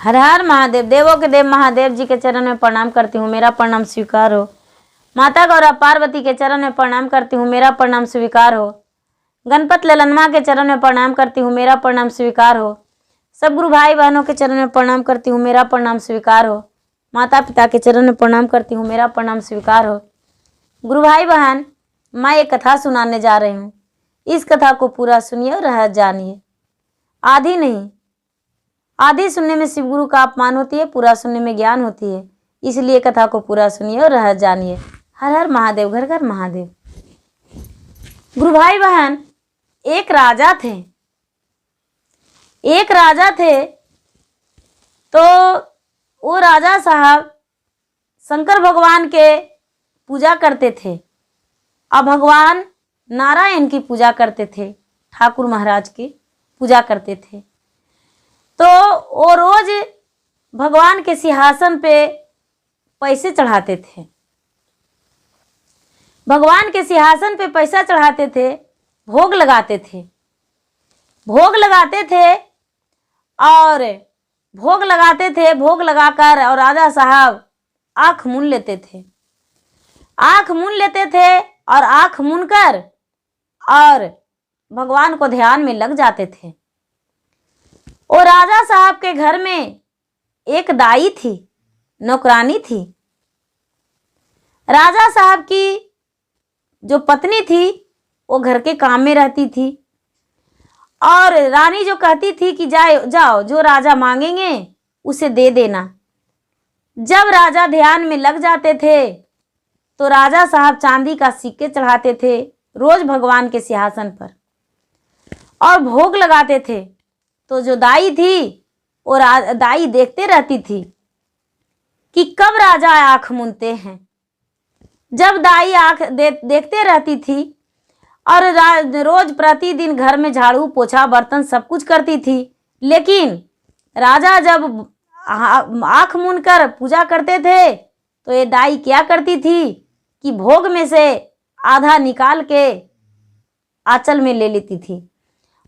हर हर महादेव। देवों के देव महादेव जी के चरण में प्रणाम करती हूँ, मेरा प्रणाम स्वीकार हो। माता गौरा पार्वती के चरण में प्रणाम करती हूँ, मेरा प्रणाम स्वीकार हो। गणपत ललनमा के चरण में प्रणाम करती हूँ, मेरा प्रणाम स्वीकार हो। सब गुरु भाई बहनों के चरण में प्रणाम करती हूँ, मेरा प्रणाम स्वीकार हो। माता पिता के चरण में प्रणाम करती हूँ, मेरा प्रणाम स्वीकार हो। गुरु भाई बहन, मैं एक कथा सुनाने जा रही हूँ। इस कथा को पूरा सुनिए और रहस्य जानिए। आधी नहीं, आधी सुनने में शिव गुरु का अपमान होती है, पूरा सुनने में ज्ञान होती है। इसलिए कथा को पूरा सुनिए और रहस्य जानिए। हर हर महादेव, घर घर महादेव। गुरु भाई बहन, एक राजा थे। एक राजा थे तो वो राजा साहब शंकर भगवान के पूजा करते थे और भगवान नारायण की पूजा करते थे, ठाकुर महाराज की पूजा करते थे। तो वो रोज भगवान के सिंहासन पे पैसे चढ़ाते थे, भगवान के सिंहासन पे पैसा चढ़ाते थे, भोग लगाते थे। भोग लगाते थे और भोग लगाते थे, भोग लगाकर और राजा साहब आँख मूंद लेते थे। आँख मूंद लेते थे और आँख मूंदकर और भगवान को ध्यान में लग जाते थे। और राजा साहब के घर में एक दाई थी, नौकरानी थी। राजा साहब की जो पत्नी थी वो घर के काम में रहती थी और रानी जो कहती थी कि जाओ जो राजा मांगेंगे उसे दे देना। जब राजा ध्यान में लग जाते थे तो राजा साहब चांदी का सिक्के चढ़ाते थे रोज भगवान के सिंहासन पर और भोग लगाते थे। तो जो दाई थी वो दाई देखते रहती थी कि कब राजा आँख मूंदते हैं। जब दाई आँख देखते रहती थी और रोज प्रतिदिन घर में झाड़ू पोछा बर्तन सब कुछ करती थी, लेकिन राजा जब आँख मूंदकर पूजा करते थे तो ये दाई क्या करती थी कि भोग में से आधा निकाल के आंचल में ले लेती थी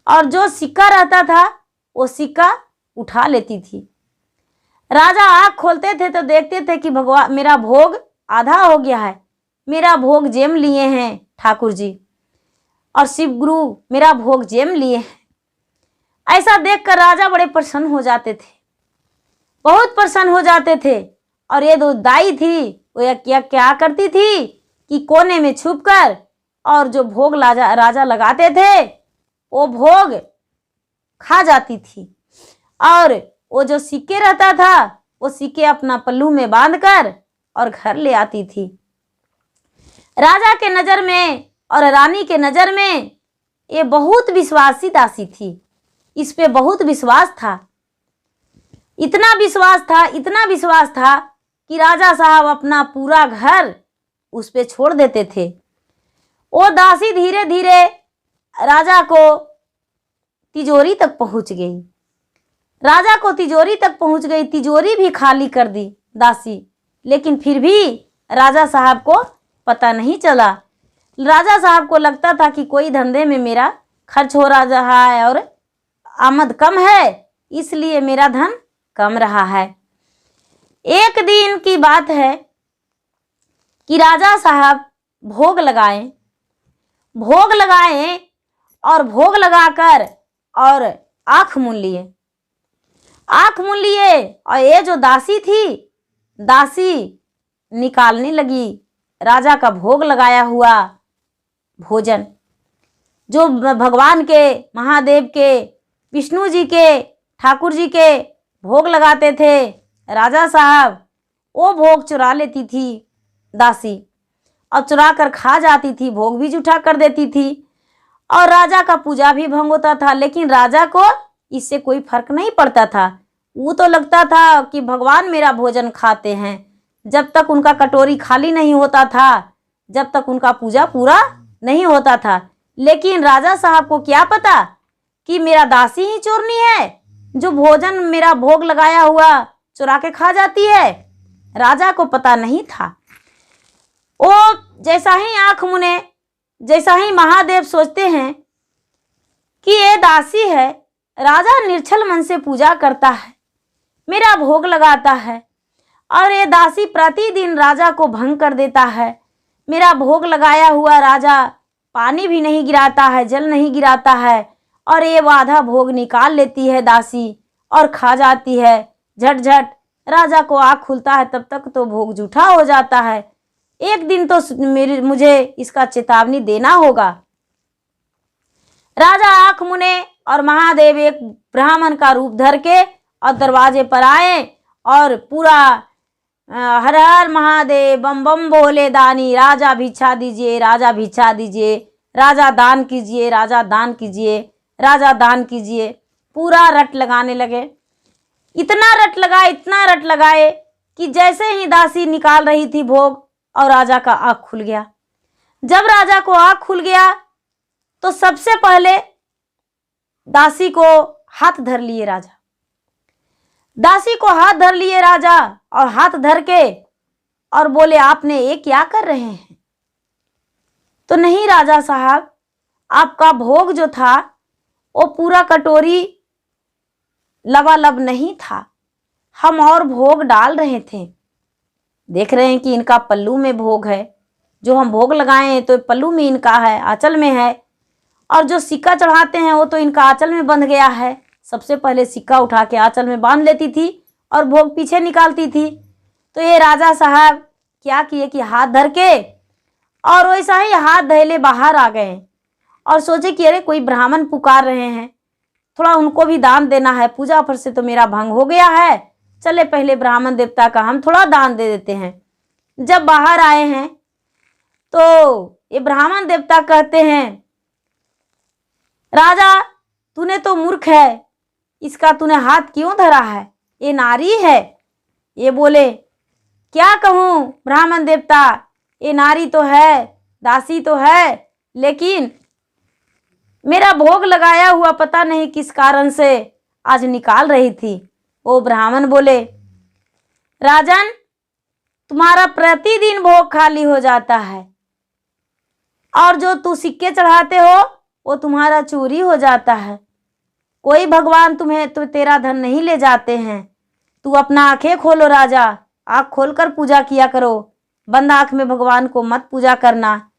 और जो सिक्का रहता था वो सिक्का उठा लेती थी। राजा आँख खोलते थे तो देखते थे कि भगवान मेरा भोग आधा हो गया है, मेरा भोग जेम लिए हैं ठाकुर जी और शिव गुरु मेरा भोग जेम लिए हैं। ऐसा देखकर राजा बड़े प्रसन्न हो जाते थे, बहुत प्रसन्न हो जाते थे। और ये दो दाई थी वो क्या करती थी कि कोने में छुपकर और जो भोग राजा लगाते थे वो भोग खा जाती थी और वो जो सिक्के रहता था वो सिक्के अपना पल्लू में बांधकर और घर ले आती थी। राजा के नज़र में और रानी के नज़र में ये बहुत विश्वासी दासी थी। इस पे बहुत विश्वास था, इतना विश्वास था, इतना विश्वास था कि राजा साहब अपना पूरा घर उस पे छोड़ देते थे। वो दासी धीरे धीरे राजा को तिजोरी तक पहुंच गई। राजा को तिजोरी तक पहुंच गई, तिजोरी भी खाली कर दी दासी, लेकिन फिर भी राजा साहब को पता नहीं चला। राजा साहब को लगता था कि कोई धंधे में मेरा खर्च हो रहा है और आमद कम है, इसलिए मेरा धन कम रहा है। एक दिन की बात है कि राजा साहब भोग लगाए और भोग लगाकर और आँख मूंद लिए और ये जो दासी थी, दासी निकालने लगी राजा का भोग लगाया हुआ भोजन, जो भगवान के, महादेव के, विष्णु जी के, ठाकुर जी के भोग लगाते थे राजा साहब, वो भोग चुरा लेती थी दासी और चुरा कर खा जाती थी, भोग भी जूठा कर देती थी और राजा का पूजा भी भंग होता था। लेकिन राजा को इससे कोई फर्क नहीं पड़ता था। वो तो लगता था कि भगवान मेरा भोजन खाते हैं। जब तक उनका कटोरी खाली नहीं होता था, जब तक उनका पूजा पूरा नहीं होता था। लेकिन राजा साहब को क्या पता कि मेरा दासी ही चोरनी है जो भोजन मेरा भोग लगाया हुआ चुरा के खा जाती है। राजा को पता नहीं था। वो जैसा ही आँख मुने, जैसा ही महादेव सोचते हैं कि ये दासी है, राजा निर्छल मन से पूजा करता है, मेरा भोग लगाता है, और ये दासी प्रतिदिन राजा को भंग कर देता है। मेरा भोग लगाया हुआ राजा पानी भी नहीं गिराता है, जल नहीं गिराता है, और ये वो आधा भोग निकाल लेती है दासी और खा जाती है। झट राजा को आँख खुलता है, तब तक तो भोग जूठा हो जाता है। एक दिन तो मुझे इसका चेतावनी देना होगा। राजा आँख मुने और महादेव एक ब्राह्मण का रूप धर के और दरवाजे पर आए और पूरा हर हर महादेव बम बम बोले दानी, राजा भिक्षा दीजिए, राजा भिक्षा दीजिए, राजा दान कीजिए, राजा दान कीजिए, राजा दान कीजिए, पूरा रट लगाने लगे। इतना रट लगाए कि जैसे ही दासी निकाल रही थी भोग और राजा का आँख खुल गया। जब राजा को आँख खुल गया तो सबसे पहले दासी को हाथ धर लिए राजा। दासी को हाथ धर लिए राजा और हाथ धर के और बोले, आपने ये क्या कर रहे हैं? तो नहीं राजा साहब, आपका भोग जो था वो पूरा कटोरी लबालब नहीं था, हम और भोग डाल रहे थे। देख रहे हैं कि इनका पल्लू में भोग है, जो हम भोग लगाए हैं तो पल्लू में इनका है, आंचल में है, और जो सिक्का चढ़ाते हैं वो तो इनका आंचल में बंध गया है। सबसे पहले सिक्का उठा के आंचल में बांध लेती थी और भोग पीछे निकालती थी। तो ये राजा साहब क्या किए कि हाथ धर के और वैसा ही हाथ धैले बाहर आ गए और सोचे कि अरे कोई ब्राह्मण पुकार रहे हैं, थोड़ा उनको भी दान देना है, पूजा पर से तो मेरा भंग हो गया है, चले पहले ब्राह्मण देवता का हम थोड़ा दान दे देते हैं। जब बाहर आए हैं तो ये ब्राह्मण देवता कहते हैं, राजा तूने तो मूर्ख है, इसका तूने हाथ क्यों धरा है? ये नारी है। ये बोले, क्या कहूँ ब्राह्मण देवता, ये नारी तो है, दासी तो है, लेकिन मेरा भोग लगाया हुआ पता नहीं किस कारण से आज निकाल रही थी। वो ब्राह्मण बोले, राजन तुम्हारा प्रतिदिन भोग खाली हो जाता है और जो तू सिक्के चढ़ाते हो वो तुम्हारा चोरी हो जाता है। कोई भगवान तुम्हें तो तेरा धन नहीं ले जाते हैं। तू अपना आंखें खोलो राजा, आँख खोलकर पूजा किया करो। बंद आँख में भगवान को मत पूजा करना।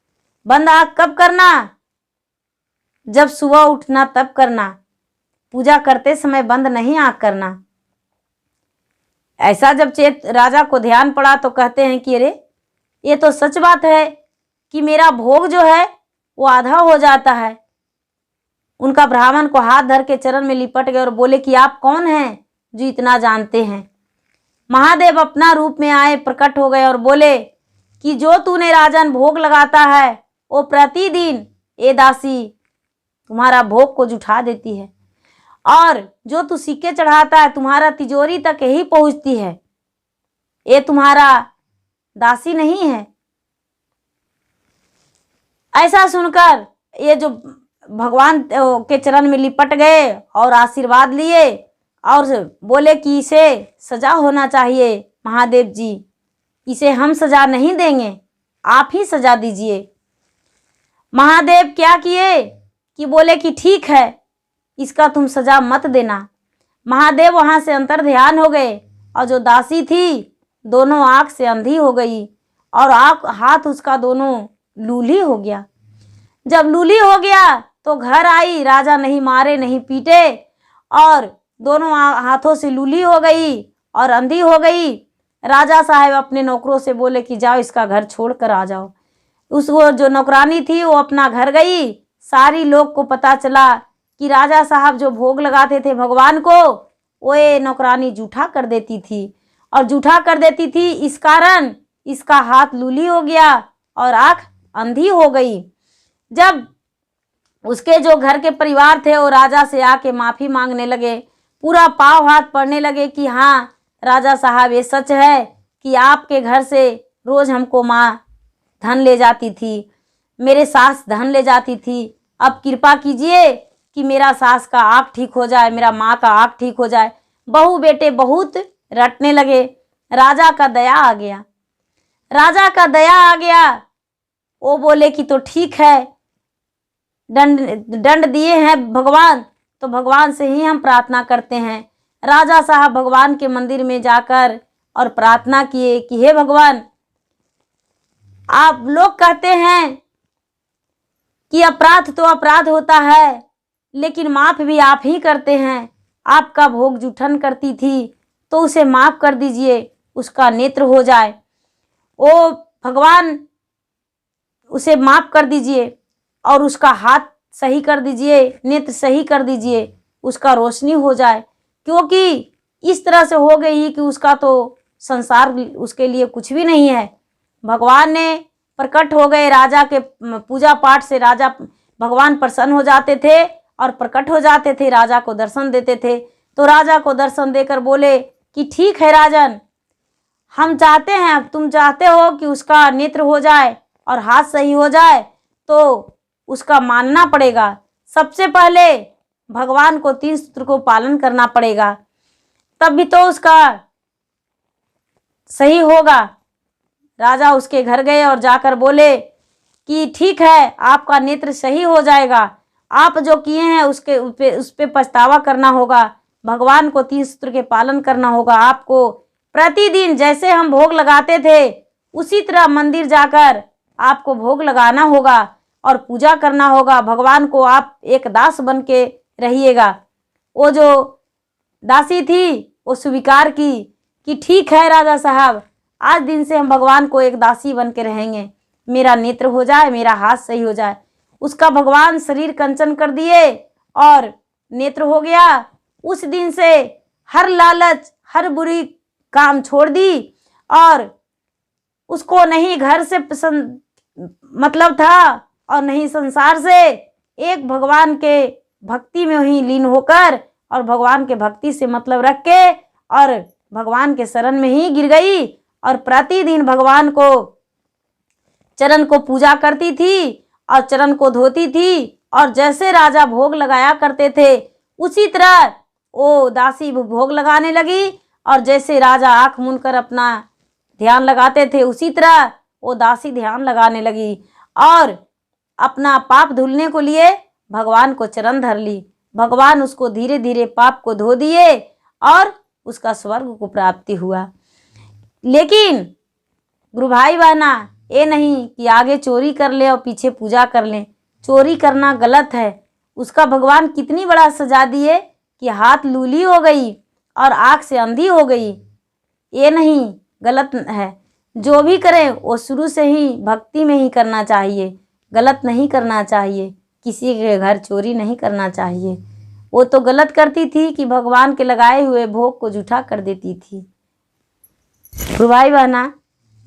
बंद आँख कब करना? जब सुबह उठना तब करना, पूजा करते समय बंद नहीं आँख करना। ऐसा जब चेत राजा को ध्यान पड़ा तो कहते हैं कि अरे ये तो सच बात है कि मेरा भोग जो है वो आधा हो जाता है। उनका ब्राह्मण को हाथ धर के चरण में लिपट गए और बोले कि आप कौन हैं जो इतना जानते हैं? महादेव अपना रूप में आए, प्रकट हो गए और बोले कि जो तूने राजन भोग लगाता है वो प्रतिदिन ये दासी तुम्हारा भोग को जुठा देती है, और जो तू सिक्के चढ़ाता है तुम्हारा तिजोरी तक यही पहुंचती है। ये तुम्हारा दासी नहीं है। ऐसा सुनकर ये जो भगवान के चरण में लिपट गए और आशीर्वाद लिए और बोले कि इसे सजा होना चाहिए महादेव जी, इसे हम सजा नहीं देंगे, आप ही सजा दीजिए। महादेव क्या किए कि बोले कि ठीक है, इसका तुम सजा मत देना। महादेव वहां से अंतर ध्यान हो गए और जो दासी थी दोनों आँख से अंधी हो गई और आँख हाथ उसका दोनों लूली हो गया। जब लूली हो गया तो घर आई, राजा नहीं मारे नहीं पीटे और दोनों हाथों से लूली हो गई और अंधी हो गई। राजा साहब अपने नौकरों से बोले कि जाओ इसका घर छोड़ कर आ जाओ। उसको जो नौकरानी थी वो अपना घर गई। सारी लोग को पता चला कि राजा साहब जो भोग लगाते थे भगवान को वो ये नौकरानी जूठा कर देती थी, और जूठा कर देती थी इस कारण इसका हाथ लूली हो गया और आँख अंधी हो गई। जब उसके जो घर के परिवार थे वो राजा से आके माफ़ी मांगने लगे, पूरा पाँव हाथ पड़ने लगे कि हाँ राजा साहब ये सच है कि आपके घर से रोज़ हमको माँ धन ले जाती थी, मेरे सास धन ले जाती थी। अब कृपा कीजिए कि मेरा सास का आँख ठीक हो जाए, मेरा माँ का आँख ठीक हो जाए। बहू बेटे बहुत रटने लगे। राजा का दया आ गया। राजा का दया आ गया। वो बोले कि तो ठीक है, दंड दिए हैं भगवान तो भगवान से ही हम प्रार्थना करते हैं। राजा साहब भगवान के मंदिर में जाकर और प्रार्थना किए कि हे भगवान, आप लोग कहते हैं कि अपराध तो अपराध होता है, लेकिन माफ़ भी आप ही करते हैं। आपका भोग जूठन करती थी तो उसे माफ़ कर दीजिए, उसका नेत्र हो जाए। ओ भगवान, उसे माफ़ कर दीजिए और उसका हाथ सही कर दीजिए, नेत्र सही कर दीजिए, उसका रोशनी हो जाए। क्योंकि इस तरह से हो गई कि उसका तो संसार उसके लिए कुछ भी नहीं है। भगवान ने प्रकट हो गए, राजा के पूजा पाठ से राजा भगवान प्रसन्न हो जाते थे और प्रकट हो जाते थे, राजा को दर्शन देते थे। तो राजा को दर्शन देकर बोले कि ठीक है राजन, हम चाहते हैं, तुम चाहते हो कि उसका नेत्र हो जाए और हाथ सही हो जाए, तो उसका मानना पड़ेगा। सबसे पहले भगवान को 3 सूत्र को पालन करना पड़ेगा, तब भी तो उसका सही होगा। राजा उसके घर गए और जाकर बोले कि ठीक है, आपका नेत्र सही हो जाएगा, आप जो किए हैं उस पे पछतावा करना होगा, भगवान को 3 सूत्र के पालन करना होगा। आपको प्रतिदिन जैसे हम भोग लगाते थे उसी तरह मंदिर जाकर आपको भोग लगाना होगा और पूजा करना होगा। भगवान को आप एक दास बन के रहिएगा। वो जो दासी थी वो स्वीकार की कि ठीक है राजा साहब, आज दिन से हम भगवान को एक दासी बन के रहेंगे, मेरा नेत्र हो जाए, मेरा हाथ सही हो जाए। उसका भगवान शरीर कंचन कर दिए और नेत्र हो गया। उस दिन से हर लालच, हर बुरी काम छोड़ दी और उसको नहीं घर से मतलब था और नहीं संसार से। एक भगवान के भक्ति में ही लीन होकर और भगवान के भक्ति से मतलब रख के और भगवान के शरण में ही गिर गई और प्रतिदिन भगवान को चरण को पूजा करती थी और चरण को धोती थी। और जैसे राजा भोग लगाया करते थे उसी तरह वो दासी भोग लगाने लगी और जैसे राजा आँख मूंदकर अपना ध्यान लगाते थे उसी तरह वो दासी ध्यान लगाने लगी और अपना पाप धुलने को लिए भगवान को चरण धर ली। भगवान उसको धीरे धीरे पाप को धो दिए और उसका स्वर्ग को प्राप्ति हुआ। लेकिन गुरु भाई बहना, ये नहीं कि आगे चोरी कर ले और पीछे पूजा कर ले। चोरी करना गलत है। उसका भगवान कितनी बड़ा सजा दिए कि हाथ लूली हो गई और आँख से अंधी हो गई। ये नहीं, गलत है। जो भी करें वो शुरू से ही भक्ति में ही करना चाहिए, गलत नहीं करना चाहिए। किसी के घर चोरी नहीं करना चाहिए। वो तो गलत करती थी कि भगवान के लगाए हुए भोग को जूठा कर देती थी। गुरु भाई बहना,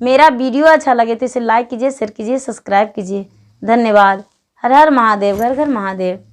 मेरा वीडियो अच्छा लगे तो इसे लाइक कीजिए, शेयर कीजिए, सब्सक्राइब कीजिए। धन्यवाद। हर हर महादेव, घर घर महादेव।